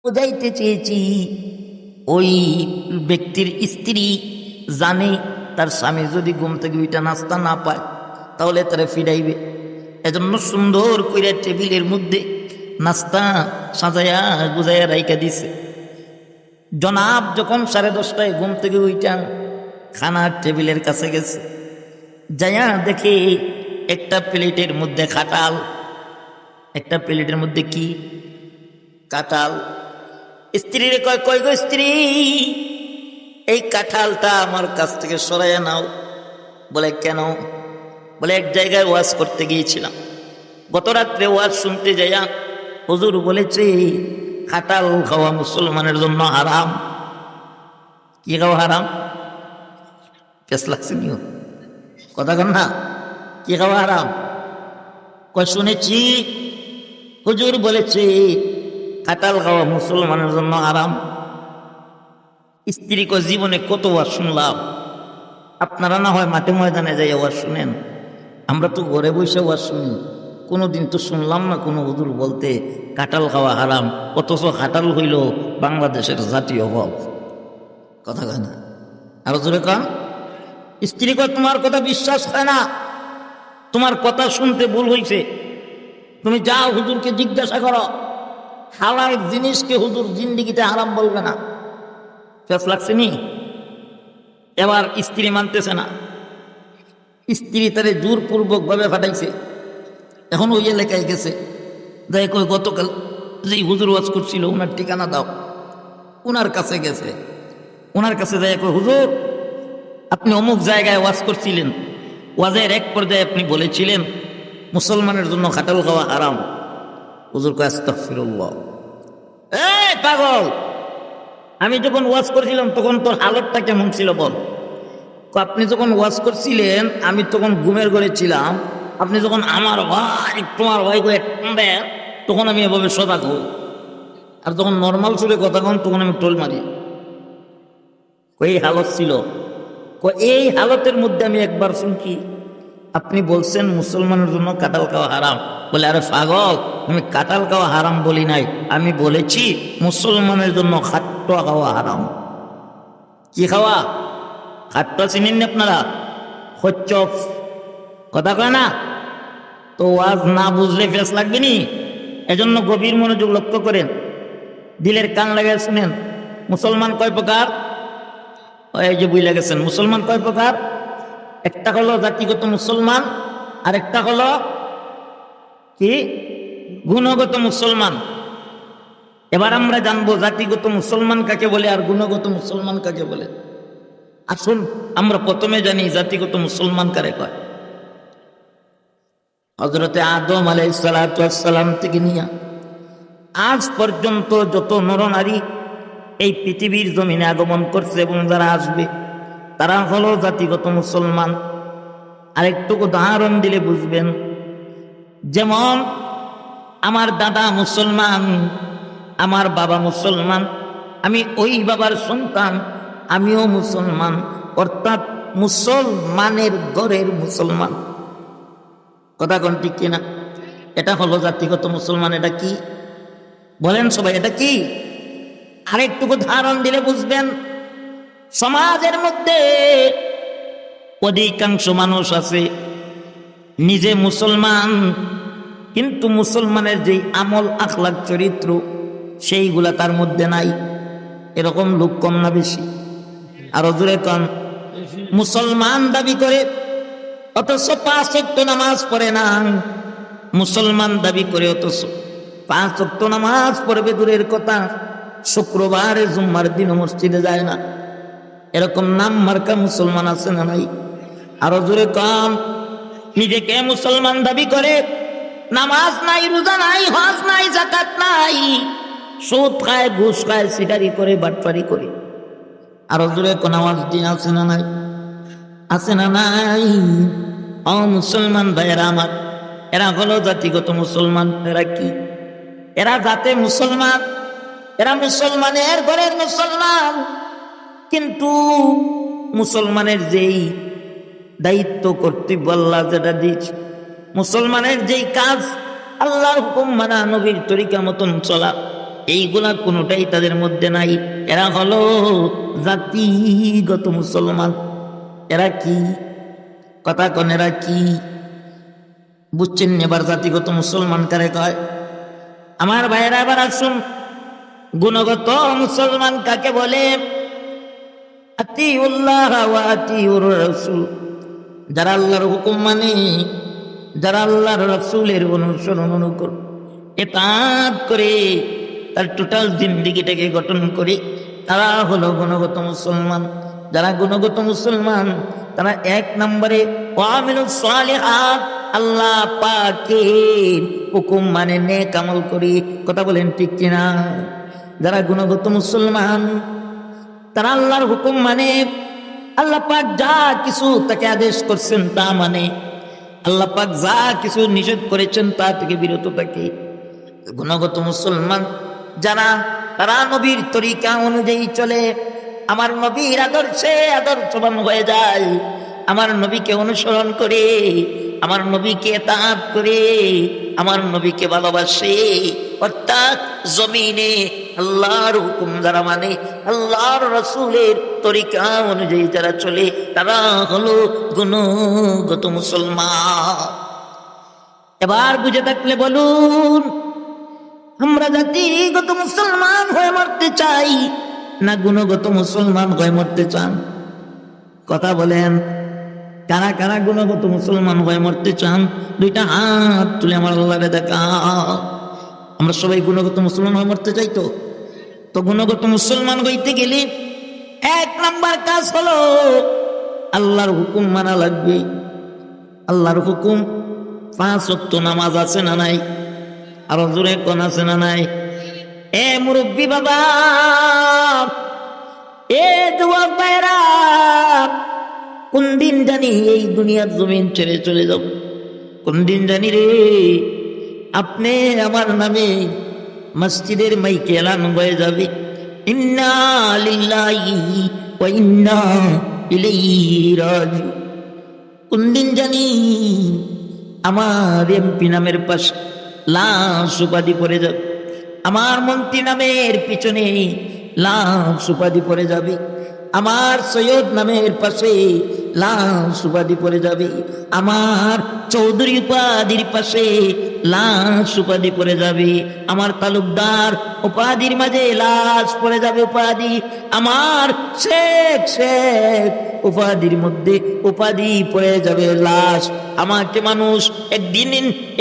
বুঝাইতে চেয়েছি ওই ব্যক্তির স্ত্রী জানে তার স্বামী যদি ঘুম থেকে ওইটা নাস্তা না পায় তাহলে তারা ফিরাইবে। এজন্য সুন্দর কইরা টেবিলের মধ্যে নাস্তা সাজায়া গুজাইয়া রাইখা দিছে। জনাব যখন 10:30টায় ঘুম থেকে উইটা খানার টেবিলের কাছে গেছে, যাইয়া দেখে একটা প্লেটের মধ্যে কাঁঠাল, একটা প্লেটের মধ্যে কি কাঁঠাল। স্ত্রীরে কয়, কই গো স্ত্রী, এই কাঁঠালটা আমার কাছ থেকে সরাইয়া নাও। বলে কেন? বলে এক জায়গায় ওয়াজ করতে গিয়েছিলাম, গত রাত্রে ওয়াজ শুনতে যাইয়া হুজুর বলেছে কাঁঠাল খাওয়া মুসলমানের জন্য হারাম। কি খাওয়া হারাম? পেস লাগছে নিও কথা কন না, কি খাওয়া হারাম? কয় শুনেছি হুজুর বলেছে কাঁঠাল খাওয়া মুসলমানের জন্য হারাম। স্ত্রী কয় জীবনে কত ওয়াজ শুনলাম, আপনারা না হয় মাঠে ময়দানে যাই ওয়াজ শুনেন, আমরা তো ঘরে বসে ওয়াজ শুনি, কোনোদিন তো শুনলাম না কোনো হুজুর বলতে কাঁঠাল খাওয়া হারাম। অথচ কাঁঠাল হইল বাংলাদেশের জাতীয় ফল। কথা কয় না, আরো জোরে কন। স্ত্রী কয় তোমার কথা বিশ্বাস হয় না, তোমার কথা শুনতে ভুল হইছে, তুমি যাও হুজুরকে জিজ্ঞাসা করো, হালাল জিনিসকে হুজুর জিন্দিগিতে হারাম বলবে না। ফেস লাগছে নি? এবার স্ত্রী মানতেছে না, স্ত্রী তারে জোরপূর্বক ভাবে ফাটাইছে। এখন ওই এলাকায় গেছে, দেখ কই গতকাল যে হুজুর ওয়াজ করছিল ওনার ঠিকানা দাও। ওনার কাছে গেছে, ওনার কাছে দেখ কই হুজুর আপনি অমুক জায়গায় ওয়াজ করছিলেন, ওয়াজের এক পর্যায়ে আপনি বলেছিলেন মুসলমানের জন্য কাঁঠাল খাওয়া হারাম। হুজুর কয় আস্তাগফিরুল্লাহ। এই পাগল, আমি যখন ওয়াজ করছিলাম তখন তোর হালতটা কেমন ছিল বল? আপনি যখন ওয়াজ করছিলেন আমি তখন ঘুমের ঘরে ছিলাম, আপনি যখন আমার ভাই তোমার ভাই করে তখন আমি এভাবে সজাগ হই, আর যখন নর্মাল সুরে কথা কন তখন আমি টোল মারি। এই হালত ছিল। এই হালতের মধ্যে আমি একবার শুনছি আপনি বলছেন মুসলমানের জন্য কাঁঠাল খাওয়া হারাম। বলে আরে পাগল, আমি কাঁঠাল খাওয়া হারাম বলি নাই, আমি বলেছি মুসলমানের জন্য খাট্টা খাওয়া হারাম। কি খাওয়া? খাট্টা চিনেন না আপনারা? হচ্চপ কথা কয় না তো, ওয়াজ না বুঝলে ফেস লাগবে নি। এজন্য গভীর মনোযোগ লক্ষ্য করেন, দিলের কান লাগাই শুনেন। মুসলমান কয় প্রকার? এই যে বুঝলে গেছেন মুসলমান কয় প্রকার? একটা হলো জাতিগত মুসলমান, আর একটা হলো কি গুণগত মুসলমান। এবার আমরা জানবো জাতিগত মুসলমান কাকে বলে আর গুণগত মুসলমান কাকে বলে। আসুন আমরা প্রথমে জানি জাতিগত মুসলমান কারে কয়। হযরতে আদম আলাইহিস সালাতু ওয়াস সালাম থেকে নিয়ে আজ পর্যন্ত যত নরনারী এই পৃথিবীর জমিনে আগমন করছে এবং যারা আসবে তারা হলো জাতিগত মুসলমান। আরেকটু উদাহরণ দিলে বুঝবেন, যেমন আমার দাদা মুসলমান, আমার বাবা মুসলমান, আমি ওই বাবার সন্তান, আমিও মুসলমান, অর্থাৎ মুসলমানের ঘরের মুসলমান। কথা কোন ঠিক কিনা? এটা হলো জাতিগত মুসলমান। এটা কি বলেন সবাই, এটা কি? আরেকটু উদাহরণ দিলে বুঝবেন, সমাজের মধ্যে অধিকাংশ মানুষ আছে নিজে মুসলমান কিন্তু মুসলমানের যে আমল আখলাক চরিত্র সেইগুলা তার মধ্যে নাই। এরকম লোক কম না বেশি? আরো জোরে কন। মুসলমান দাবি করে অথচ 5 ওয়াক্ত নামাজ পড়ে না। মুসলমান দাবি করে অথচ 5 ওয়াক্ত নামাজ পড়বে দূরের কথা, শুক্রবারে জুম্মার দিন মসজিদে যায় না। এরকম নাম মার্কা মুসলমান আছে না নাই? আরো জোরে কম। নিজেকে মুসলমান দাবি করে, নামাজ নাই, রোজা নাই, হজ নাই, যাকাত নাই, সুদ খায়, ঘুষ খায়, সিটারি করে, বাটপারি করে। আরো জোরে কোন আওয়াজ দিয়ে আছে না নাই? আছে না নাই? ও মুসলমান ভাইয়েরা আমার, এরা হলো জাতিগত মুসলমান। এরা কি? এরা জাতে মুসলমান, এরা মুসলমানের ঘরের মুসলমান, কিন্তু মুসলমানের যেই দায়িত্ব কর্তব্য আল্লাহ যেটা দিয়েছে, মুসলমানের যেই কাজ আল্লাহর হুকুম মানা, নবীর তরিকা মতন চলা, এইগুলা কোনোটাই তাদের মধ্যে নাই। এরা হলো জাতিগত মুসলমান। এরা কি কথা কন, এরা কি বুঝছেন? এবার জাতিগত মুসলমান কারে কয়? আমার ভাইয়েরা এবার আসুন, গুণগত মুসলমান কাকে বলে? আতিউল্লাহ ওয়া আতিউর রাসূল, যারা আল্লাহর হুকুম মানে, যারা আল্লাহর রাসূলের অনুসরণ অনুকরণ ইতাআত করে, তার টোটাল জিন্দেগিটাকে গঠন করে, তারা হলো গুণগত মুসলমান। যারা গুণগত মুসলমান তারা এক নম্বরে ওয়ামিলুস সালিহাত, আল্লাহ পাকের হুকুম মানে নেক আমল করি। কথা বলেন ঠিক কিনা? যারা গুণগত মুসলমান তারা আল্লাহর হুকুম মানে, আল্লাহ পাক যা কিছু তাকে আদেশ করছেন তা মানে, আল্লাহ পাক যা কিছু নিষেধ করেছেন তা থেকে বিরত থাকে। গুণগত মুসলমান যারা, তারা নবীর তরিকা অনুযায়ী চলে, আমার নবীর আদর্শে আদর্শবান হয়ে যায়, আমার নবীকে অনুসরণ করে, আমার নবীকে ইতাআত করে, আমার নবীকে ভালোবাসে। অর্থাৎ জমিনে আল্লাহর হুকুম যারা মানে, আল্লাহর রাসূলের তরিকা অনুযায়ী যারা চলে, তারা হলো গুণগত মুসলমান। এবার বুঝে থাকলে বলুন, আমরা জাতিগত মুসলমান হয়ে মরতে চাই না গুণগত মুসলমান হয়ে মরতে চান? কথা বলেন, কারা কারা গুণগত মুসলমান হয়ে মরতে চান? দুইটা হাত তুলে আমার আল্লাহরে দেখা। আমরা সবাই গুণগত মুসলমান হয়ে মরতে চাই। তো গুণগত মুসলমান হইতে গেলে এক নাম্বার কাজ হলো আল্লাহর হুকুম মানা লাগবে। আল্লাহর হুকুম, 5 ওয়াক্ত নামাজ আছে না নাই? আরো জোরে কোন আছে না নাই? এ মুরব্বী বাবা, এ যুবক ভাইরা, কোন দিন জানি এই দুনিয়ার জমিন ছেড়ে চলে যাব? কোন দিন জানি রে? আপনি আমার নামে মসজিদের মাইকে এলান হয়ে যাবে, ইন্না লিল্লাহি ওয়া ইন্না ইলাইহি রাজিউন। কোন দিন জানি আমার এমপি নামের পাশে লাশ উপাধি পড়ে যাবে, আমার মন্ত্রী নামের পিছনে লাশ উপাধি পড়ে যাবে, আমার সৈয়দ নামের পাশে লাশ উপাধি পড়ে যাবে, আমার চৌধুরী উপাধির পাশে লাশ উপাধি পড়ে যাবে, আমার তালুকদার উপাধির মাঝে লাশ পড়ে যাবে উপাধি, আমার শেখ শেখ উপাধির মধ্যে উপাধি পড়ে যাবে লাশ। আমাকে মানুষ একদিন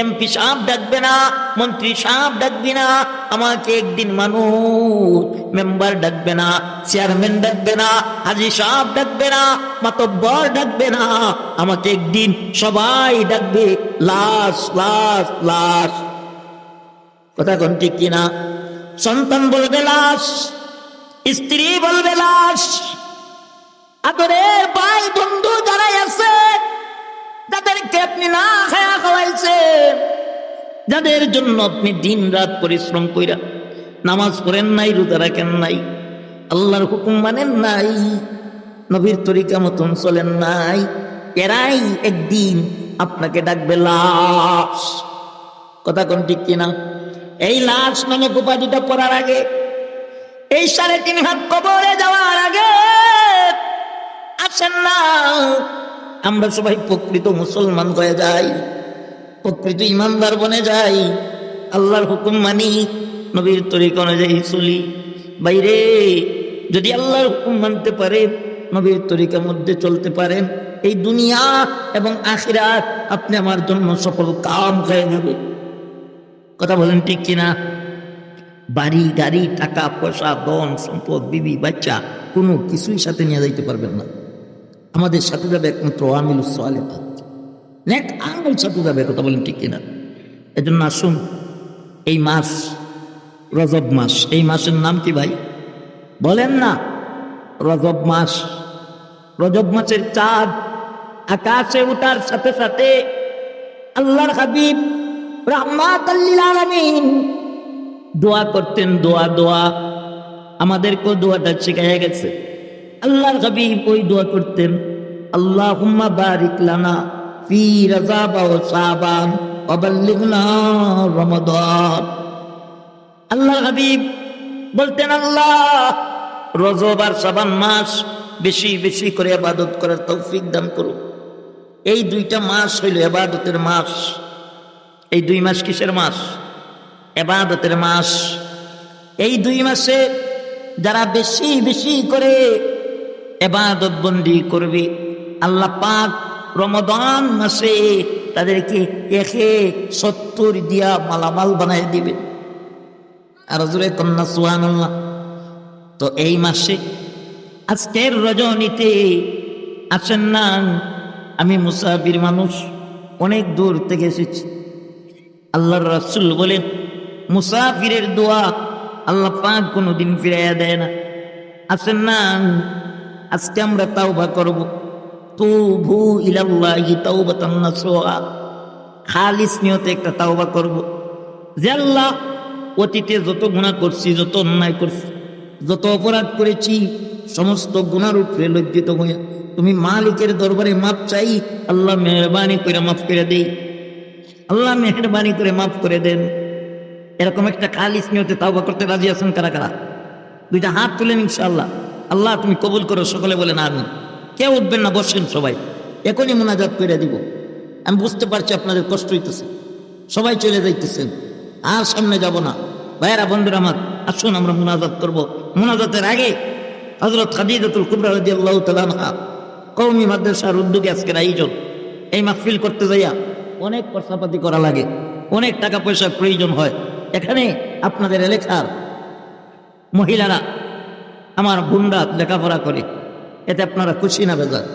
এমপি সাহেব ডাকবে না, মন্ত্রী সাহেব ডাকবে না, আমাকে একদিন মানুষ মেম্বার ডাকবে না, চেয়ারম্যান ডাকবে না, হাজি সাহেব ডাকবে না, মাতব্বর ডাকবে না, আমাকে একদিন সবাই ডাকবে লাশ লাশ লাশ। কথা কোন ঠিক কিনা? সন্তান বলবে লাশ, স্ত্রী বলবে লাশ, আদরের ভাই বন্ধু যারাই আছে, যাদেরকে আপনি না খায়া খাওয়াইছেন, যাদের জন্য আপনি দিন রাত পরিশ্রম কইরা নামাজ পড়েন নাই, রোজা রাখেন নাই, আল্লাহর হুকুম মানেন নাই, নবীর তরিকা মতন চলেন নাই, এরাই একদিন আপনাকে ডাকবে লাশ। কথা কোন ঠিক কিনা? এই লাশ নামক উপাধিটা পড়ার আগে, এই 3.5 হাত কবরে যাওয়ার আগে আসেন না আমরা সবাই প্রকৃত মুসলমান হয়ে যাই, প্রকৃত ইমানদার বনে যাই, আল্লাহর হুকুম মানি, নবীর তরিকা অনুযায়ী চলি। বাইরে যদি আল্লাহর হুকুম মানতে পারে, নবীর তরিকার মধ্যে চলতে পারেন, এই দুনিয়া এবং আখিরাত আপনি আমার জন্য সফল কাম হয়ে যাবে। কথা বলেন ঠিক কিনা? বাড়ি গাড়ি টাকা পয়সা ধন সম্পদ বিবি বাচ্চা কোনো কিছুই সাথে নিয়ে যাইতে পারবেন না। আমাদের সাথে যাবে একমাত্র আমিলুস সালিহাত, নেক আমল সাথে যাবে। কথা বলেন ঠিক কিনা? এজন্য আসুন, এই মাস রজব মাস, এই মাসের নাম কি ভাই বলেন না? রজব মাস। রজব মাসের চাঁদ আকাশে উঠার সাথে সাথে আল্লাহর হাবিব রাহমাতাল লিল আলামিন দোয়া করতেন। দোয়া আমাদেরকেও দোয়াটা শিখাইয়া গেছে। আল্লাহর হাবিব ওই দোয়া করতেন, আল্লাহুম্মা বারিক লানা ফি রাজাব ওয়া শাবান ওয়া বাল্লিগনা রমাদান। আল্লাহর হাবিব বলতেন, আল্লাহ রজব আর শাবান মাস বেশি বেশি করে ইবাদত করার তৌফিক দান করো। এই দুইটা মাস হইল ইবাদতের মাস। এই 2 মাস কিসের মাস? ইবাদতের মাস। এই 2 মাসে যারা বেশি বেশি করে ইবাদত বন্দি করবে, আল্লাহ পাক রমাদান মাসে তাদেরকে 170 দিয়া মালামাল বানাই দিবে। আর জোরে কন্যা সুবহানাল্লাহ। তো এই মাসে আজকের রজনীতে আসেন না, আমি মুসাফির মানুষ, অনেক দূর থেকে এসেছি। আল্লাহর রাসূল বলেন, মুসাফিরের দোয়া আল্লাহ পাক কোনোদিন ফিরাইয়া দেয় না। আসেন না, আজকে আমরা তাওবা করব। তুবু ইলাল্লাহি তাওবাতান নাসুহা, খালিস নিয়তে একটা তাওবা করব যে আল্লাহ অতীতে যত গুনাহ করছি, যত অন্যায় করছি, যত অপরাধ করেছি, সমস্ত গুনার উপরে লজ্জিত হয়ে তুমি মালিকের দরবারে মাপ চাই। আল্লাহ মেহরবানি করে মাফ করে দেই, আল্লাহ মেহরবানি করে মাফ করে দেন। এরকম একটা খালিস নিয়তে তাওবা করতে রাজি আছেন কারা কারা? 2টা হাত তুলেন ইনশাআল্লাহ। আল্লাহ তুমি কবুল করো। সকলে বলেন আমিন। কেউ উঠবেন না, বসেন সবাই, এখনই মোনাজাত করে দিব। আমি বুঝতে পারছি আপনাদের কষ্ট হইতেছে, সবাই চলে যাইতেছেন, আর সামনে যাব না। ভাইয়েরা বন্ধুরা আমার, আসুন আমরা মোনাজাত করব। মোনাজাতের আগে হযরত খাদিজাতুল কুবরা রাদিয়াল্লাহু তাআলা আনহা কওমি মাদ্রাসার উদ্যোগে আজকের আয়োজন। এই মাহফিল করতে যাইয়া অনেক খরচাপাতি করা লাগে, অনেক টাকা পয়সার প্রয়োজন হয়। এখানে আপনাদের এলাকার মহিলারা, আমার বোনরা লেখাপড়া করে, এতে আপনারা খুশি না বেজার?